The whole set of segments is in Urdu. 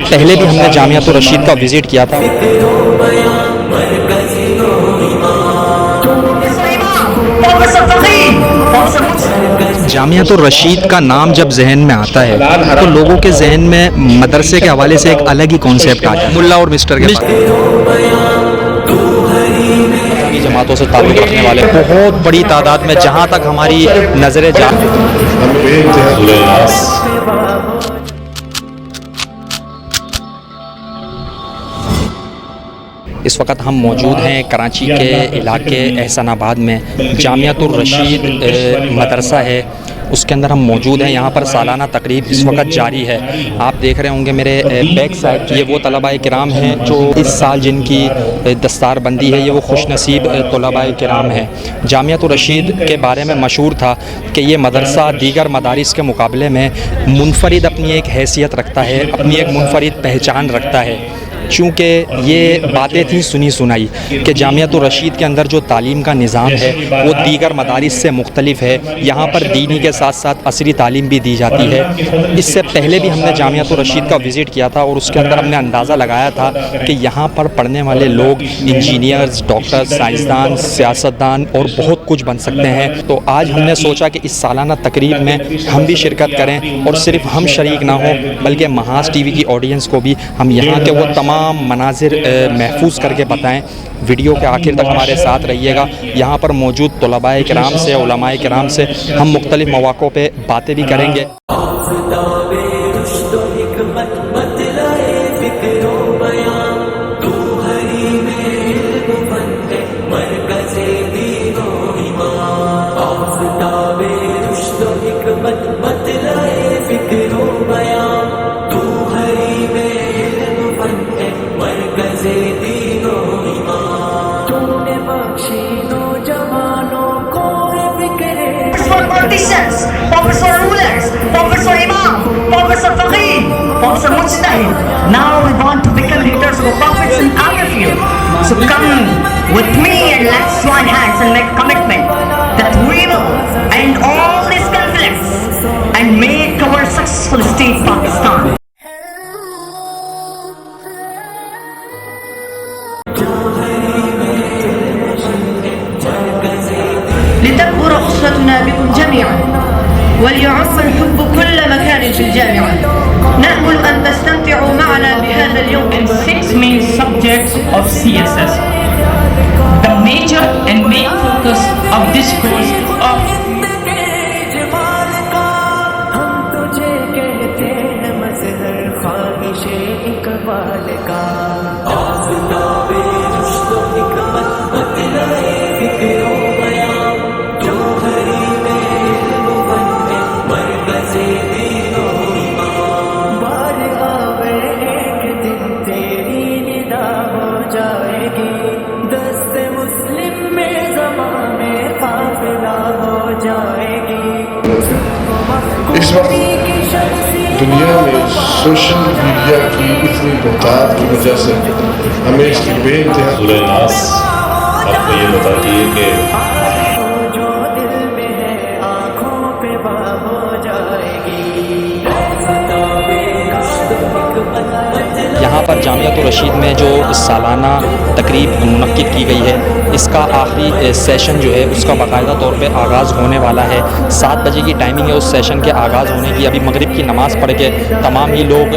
پہلے بھی ہم نے جامعۃ الرشید کا وزٹ کیا تھا۔ جامعۃ الرشید کا نام جب ذہن میں آتا ہے تو لوگوں کے ذہن میں مدرسے کے حوالے سے ایک الگ ہی کانسیپٹ آتا ہے۔ ملا اور مسٹر کے جماعتوں سے تعلق رکھنے والے بہت بڑی تعداد میں، جہاں تک ہماری نظریں اس وقت ہم موجود ہیں کراچی کے علاقے احسان آباد میں۔ جامعۃ الرشید مدرسہ ہے، اس کے اندر ہم موجود ہیں۔ یہاں پر سالانہ تقریب اس وقت جاری ہے۔ آپ دیکھ رہے ہوں گے میرے بیک سائڈ، یہ وہ طلباء کرام ہیں جو اس سال جن کی دستار بندی ہے، یہ وہ خوش نصیب طلباء کرام ہیں۔ جامعۃ الرشید کے بارے میں مشہور تھا کہ یہ مدرسہ دیگر مدارس کے مقابلے میں منفرد اپنی ایک حیثیت رکھتا ہے، اپنی ایک منفرد پہچان رکھتا ہے، چونکہ یہ باتیں تھیں سنی سنائی کہ جامعۃ الرشید کے اندر جو تعلیم کا نظام ہے وہ دیگر مدارس سے مختلف ہے۔ یہاں پر دینی کے ساتھ ساتھ عصری تعلیم بھی دی جاتی ہے۔ اس سے پہلے بھی ہم نے جامعۃ الرشید کا وزٹ کیا تھا اور اس کے اندر ہم نے اندازہ لگایا تھا کہ یہاں پر پڑھنے والے لوگ انجینئرز، ڈاکٹرز، سائنسدان، سیاستدان اور بہت کچھ بن سکتے ہیں۔ تو آج ہم نے سوچا کہ اس سالانہ تقریب میں ہم بھی شرکت کریں، اور صرف ہم شریک نہ ہوں بلکہ محاذ ٹی وی کی آڈینس کو بھی ہم یہاں کے وہ تمام مناظر محفوظ کر کے بتائیں۔ ویڈیو کے آخر تک ہمارے ساتھ رہیے گا۔ یہاں پر موجود طلباء کرام سے، علماء کرام سے ہم مختلف مواقع پہ باتیں بھی کریں گے۔ Politicians, Professor rulers, Professor Imam, Professor Faqih, Professor Mujtahid. Now we want to become leaders of the prophets in our field. So come with me and let's join hands and make commitment that we will end all these conflicts and make our successful state Pakistan. لتكبر أسرتنا بكم جميعا وليعم الحب كل مكان في الجامعة. نأمل أن تستمتعوا معنا بهذا اليوم. And 6 main subjects of CSS. The major and main focus of this course of اس وقت دنیا میں سوشل میڈیا کی اتنی بہتات کی وجہ سے ہمیں اس کی بے انتہا سورہ ناس آپ کو یہ بتاتی ہے کہ یہاں پر جامعۃ الرشید میں جو سالانہ تقریب منعقد کی گئی ہے، اس کا آخری سیشن جو ہے اس کا باقاعدہ طور پہ آغاز ہونے والا ہے۔ 7 بجے کی ٹائمنگ ہے اس سیشن کے آغاز ہونے کی۔ ابھی مغرب کی نماز پڑھ کے تمام ہی لوگ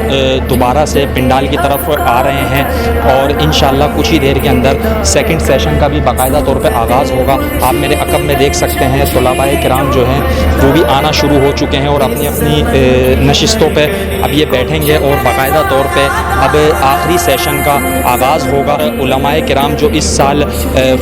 دوبارہ سے پنڈال کی طرف آ رہے ہیں، اور انشاءاللہ کچھ ہی دیر کے اندر سیکنڈ سیشن کا بھی باقاعدہ طور پہ آغاز ہوگا۔ آپ میرے عقب میں دیکھ سکتے ہیں طلباء کرام جو ہیں وہ بھی آنا شروع ہو چکے ہیں اور اپنی اپنی نشستوں پہ اب یہ بیٹھیں گے، اور باقاعدہ طور پہ اب آخری سیشن کا آغاز ہوگا۔ علماء کرام جو اس سال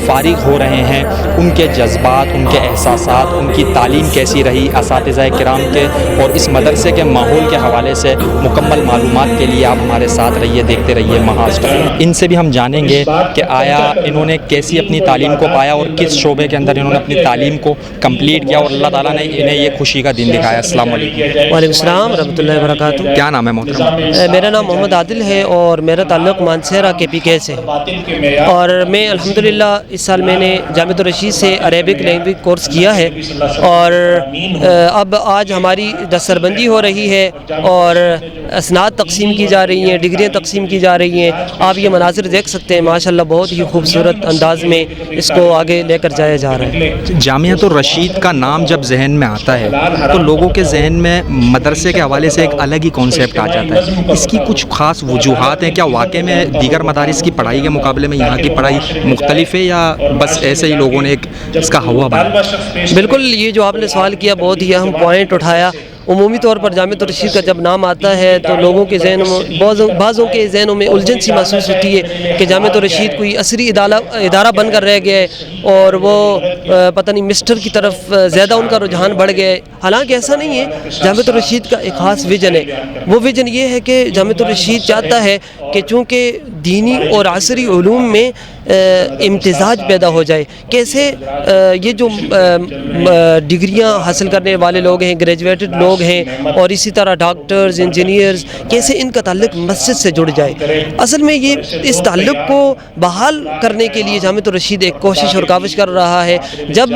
فارغ ہو رہے ہیں، ان کے جذبات، ان کے احساسات، ان کی تعلیم کیسی رہی، اساتذہ کرام کے اور اس مدرسے کے ماحول کے حوالے سے مکمل معلومات کے لیے آپ ہمارے ساتھ رہیے، دیکھتے رہیے محاذ ٹی وی۔ ان سے بھی ہم جانیں گے کہ آیا انہوں نے کیسی اپنی تعلیم کو پایا اور کس شعبے کے اندر انہوں نے اپنی تعلیم کو کمپلیٹ کیا، اور اللہ تعالیٰ نے انہیں یہ خوشی کا دن دکھایا۔ السلام علیکم۔ وعلیکم السلام ورحمۃ اللہ وبرکاتہ۔ کیا نام ہے محترم؟ میرا نام محمد عادل ہے اور میرا تعلق مانسہرہ KPK سے ہے، اور میں الحمدللہ اس سال میں نے جامعۃ الرشید سے عربک لینگویج کورس کیا ہے، اور اب آج ہماری دستربندی ہو رہی ہے اور اسناد تقسیم کی جا رہی ہیں، ڈگریاں تقسیم کی جا رہی ہیں. آپ یہ مناظر دیکھ سکتے ہیں، ماشاءاللہ بہت ہی خوبصورت انداز میں اس کو آگے لے کر جایا جا رہا ہے. جامعۃ الرشید کا نام جب ذہن میں آتا ہے تو لوگوں کے ذہن میں مدرسے کے حوالے سے ایک الگ ہی کانسیپٹ آ جاتا ہے. اس کی کچھ خاص وجوہات ہیں کیا؟ واقع میں دیگر مدارس کی پڑھائی کے مقابلے میں یہاں کی پڑھائی مختلف ہے، یا بس ایسے ہی لوگوں نے ایک اس کا ہوا بنا؟ بالکل، یہ جو آپ نے سوال کیا بہت ہی اہم پوائنٹ اٹھایا. عمومی طور پر جامعۃ الرشید کا جب نام آتا ہے تو لوگوں کے ذہنوں میں بعضوں کے ذہنوں میں الجھن سی محسوس ہوتی ہے کہ جامعۃ الرشید کوئی عصری ادارہ بن کر رہ گیا ہے اور وہ پتہ نہیں مسٹر کی طرف زیادہ ان کا رجحان بڑھ گیا ہے. حالانکہ ایسا نہیں ہے. جامعۃ الرشید کا ایک خاص ویژن ہے. وہ ویژن یہ ہے کہ جامعۃ الرشید چاہتا ہے کہ چونکہ دینی اور عصری علوم میں امتزاج پیدا ہو جائے. کیسے؟ یہ جو ڈگریاں حاصل کرنے والے لوگ ہیں، گریجویٹڈ لوگ ہیں، اور اسی طرح ڈاکٹرز، انجینئرز، کیسے ان کا تعلق مسجد سے جڑ جائے. اصل میں یہ اس تعلق کو بحال کرنے کے لیے جامعۃ الرشید ایک کوشش اور کاوش کر رہا ہے. جب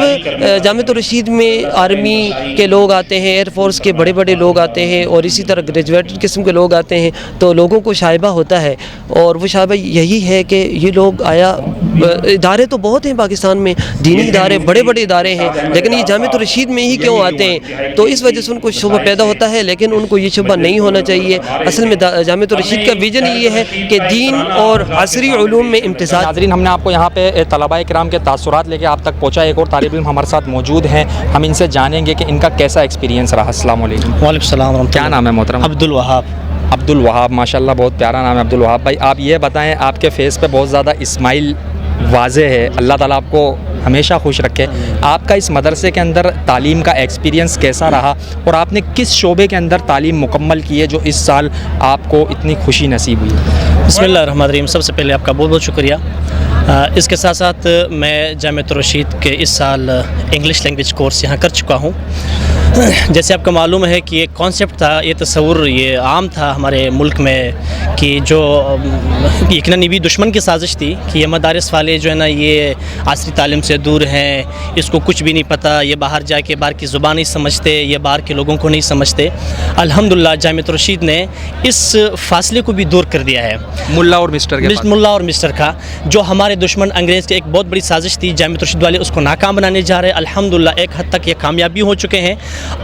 جامعۃ الرشید میں آرمی کے لوگ آتے ہیں، ایئر فورس کے بڑے بڑے لوگ آتے ہیں، اور اسی طرح گریجویٹڈ قسم کے لوگ آتے ہیں، تو لوگوں کو شائبہ ہوتا ہے، اور وہ شائبہ یہی ہے کہ یہ لوگ آیا ادارے تو بہت ہیں پاکستان میں، دینی ادارے بڑے بڑے ادارے ہیں، لیکن یہ جامعۃ الرشید میں ہی کیوں آتے ہیں؟ تو اس وجہ سے ان کو شبہ پیدا ہوتا ہے، لیکن ان کو یہ شبہ نہیں ہونا چاہیے. اصل میں جامعۃ الرشید کا ویژن یہ ہے کہ دین اور عصری علوم میں امتزاج. ناظرین، ہم نے آپ کو یہاں پہ طلباء کرام کے تاثرات لے کے آپ تک پہنچا. ایک اور طالب علم ہمارے ساتھ موجود ہیں، ہم ان سے جانیں گے کہ ان کا کیسا ایکسپیرینس رہا. السلام علیکم. وعلیکم السلام ورحمۃ اللہ. کیا نام ہے محترم؟ عبدالوہاب. عبدالوہاب، ماشاءاللہ بہت پیارا نام ہے عبدالوہاب بھائی. آپ یہ بتائیں، آپ کے فیس پہ بہت زیادہ اسمائل واضح ہے، اللہ تعالیٰ آپ کو ہمیشہ خوش رکھے. آپ کا اس مدرسے کے اندر تعلیم کا ایکسپیرینس کیسا رہا، اور آپ نے کس شعبے کے اندر تعلیم مکمل کی ہے جو اس سال آپ کو اتنی خوشی نصیب ہوئی؟ بسم اللہ الرحمن الرحیم. سب سے پہلے آپ کا بہت بہت شکریہ. اس کے ساتھ ساتھ میں جامعۃ الرشید کے اس سال انگلش لینگویج کورس یہاں کر چکا ہوں. جیسے آپ کو معلوم ہے کہ یہ کانسیپٹ تھا، یہ تصور یہ عام تھا ہمارے ملک میں کہ جو یقیناً بھی دشمن کی سازش تھی کہ یہ مدارس والے جو ہے نا یہ عصری تعلیم سے دور ہیں، اس کو کچھ بھی نہیں پتہ، یہ باہر جا کے باہر کی زبان نہیں سمجھتے، یہ باہر کے لوگوں کو نہیں سمجھتے. الحمدللہ جامعۃ الرشید نے اس فاصلے کو بھی دور کر دیا ہے. ملا اور مسٹر کا جو ہمارے دشمن انگریز کی ایک بہت بڑی سازش تھی، جامعۃ الرشید والے اس کو ناکام بنانے جا رہے. الحمدللہ ایک حد تک یہ کامیابی ہو چکے ہیں،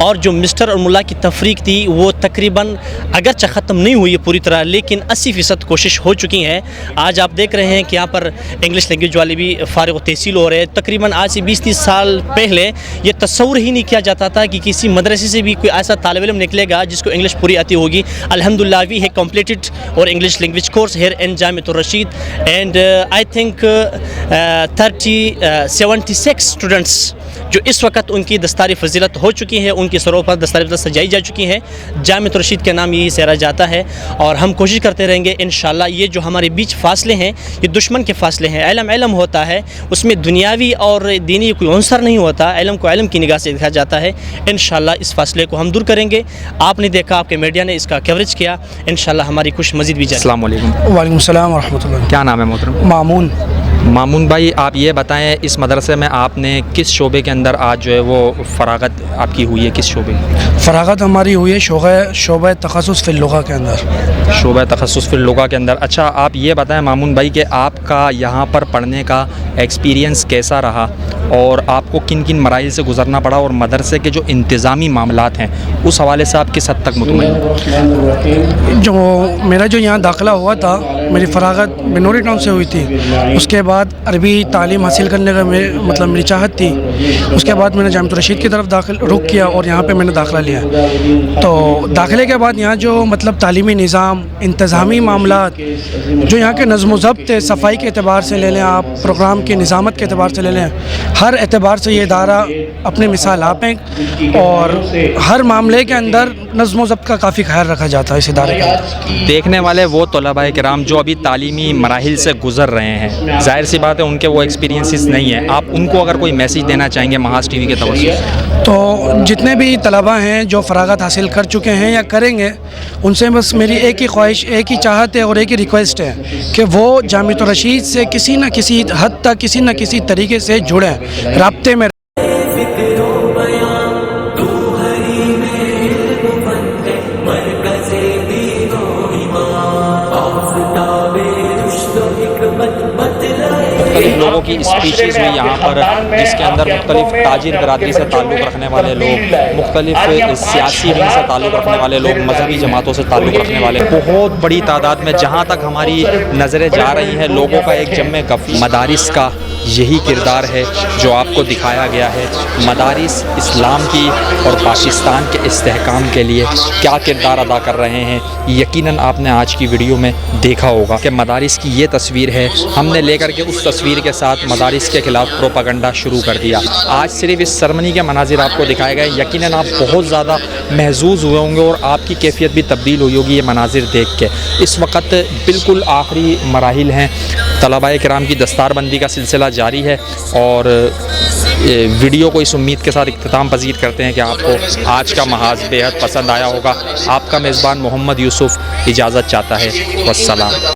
اور جو مسٹر اور ملا کی تفریق تھی وہ تقریباً اگرچہ ختم نہیں ہوئی ہے پوری طرح، لیکن 80% کوشش ہو چکی ہیں. آج آپ دیکھ رہے ہیں کہ یہاں پر انگلش لینگویج والے بھی فارغ التحصیل ہو رہے ہیں. تقریباً آج سے 20-30 سال پہلے یہ تصور ہی نہیں کیا جاتا تھا کہ کسی مدرسے سے بھی کوئی ایسا طالب علم نکلے گا جس کو انگلش پوری آتی ہوگی. الحمدللہ وی ہے کمپلیٹڈ اور English language course here in Jamiatur Rasheed, and I think 76 students جو اس وقت ان کی دستار فضیلت ہو چکی ہے، ان کی سروں پر دستار فضیلت سجائی جا چکی ہیں. جامعۃ الرشید کے نام یہی سہرا جاتا ہے، اور ہم کوشش کرتے رہیں گے انشاءاللہ. یہ جو ہمارے بیچ فاصلے ہیں یہ دشمن کے فاصلے ہیں. علم ہوتا ہے، اس میں دنیاوی اور دینی کوئی عنصر نہیں ہوتا. علم کو علم کی نگاہ سے دیکھا جاتا ہے. انشاءاللہ اس فاصلے کو ہم دور کریں گے. آپ نے دیکھا، آپ کے میڈیا نے اس کا کوریج کیا، انشاءاللہ ہماری خوش مزید بھی جائے. السلام علیکم. وعلیکم السلام ورحمۃ اللہ. کیا نام ہے محترم؟ مامون بھائی، آپ یہ بتائیں اس مدرسے میں آپ نے کس شعبے کے اندر آج جو ہے وہ فراغت آپ کی ہوئی ہے؟ کس شعبے کی فراغت ہماری ہوئی ہے؟ شعبہ تخصص فی اللغہ کے اندر. شعبہ تخصص فی اللغہ کے اندر. اچھا، آپ یہ بتائیں مامون بھائی کہ آپ کا یہاں پر پڑھنے کا ایکسپیرینس کیسا رہا، اور آپ کو کن کن مراحل سے گزرنا پڑا، اور مدرسے کے جو انتظامی معاملات ہیں اس حوالے سے آپ کس حد تک مطمئن؟ جو میرا جو یہاں داخلہ ہوا تھا، میری فراغت بنوری ٹاؤن سے ہوئی تھی. اس کے بعد عربی تعلیم حاصل کرنے کا مطلب میری چاہت تھی. اس کے بعد میں نے جامعۃ الرشید کی طرف رخ کیا اور یہاں پہ میں نے داخلہ لیا. تو داخلے کے بعد یہاں جو مطلب تعلیمی نظام، انتظامی معاملات، جو یہاں کے نظم و ضبط ہے، صفائی کے اعتبار سے لے لیں آپ، پروگرام کی نظامت کے اعتبار سے لے لیں، ہر اعتبار سے یہ ادارہ اپنی مثال آپ ہیں، اور ہر معاملے کے اندر نظم و ضبط کا کافی خیال رکھا جاتا ہے اس ادارے کا. دیکھنے والے وہ طلباء کرام جو جو ابھی تعلیمی مراحل سے گزر رہے ہیں، ظاہر سی بات ہے ان کے وہ ایکسپیرینسز نہیں ہیں، آپ ان کو اگر کوئی میسیج دینا چاہیں گے محاذ ٹی وی کے توسط سے؟ تو جتنے بھی طلباء ہیں جو فراغت حاصل کر چکے ہیں یا کریں گے، ان سے بس میری ایک ہی خواہش، ایک ہی چاہت ہے اور ایک ہی ریکویسٹ ہے کہ وہ جامعۃ الرشید سے کسی نہ کسی حد تک، کسی نہ کسی طریقے سے جڑیں، رابطے میں مختلف لوگوں کی اسپیچز ہوئی یہاں پر، جس کے اندر مختلف تاجر برادری سے تعلق رکھنے والے لوگ، مختلف سیاسی ونگ سے تعلق رکھنے والے لوگ، مذہبی جماعتوں سے تعلق رکھنے والے، بہت بڑی تعداد میں جہاں تک ہماری نظریں جا رہی ہیں لوگوں کا ایک جمع کفی۔ مدارس کا یہی کردار ہے جو آپ کو دکھایا گیا ہے۔ مدارس اسلام کی اور پاکستان کے استحکام کے لیے کیا کردار ادا کر رہے ہیں، یقیناً آپ نے آج کی ویڈیو میں دیکھا ہوگا کہ مدارس کی یہ تصویر ہے، ہم نے لے کر کے اس تصویر کے ساتھ مدارس کے خلاف پروپیگنڈا شروع کر دیا۔ آج صرف اس سرمنی کے مناظر آپ کو دکھائے گئے، یقیناً آپ بہت زیادہ محظوظ ہوئے ہوں گے اور آپ کی کیفیت بھی تبدیل ہوئی ہوگی یہ مناظر دیکھ کے۔ اس وقت بالکل آخری مراحل ہیں، طلباء کرام کی دستار بندی کا سلسلہ جاری ہے، اور ویڈیو کو اس امید کے ساتھ اختتام پذیر کرتے ہیں کہ آپ کو آج کا محاذ بے حد پسند آیا ہوگا۔ آپ کا میزبان محمد یوسف اجازت چاہتا ہے، والسلام۔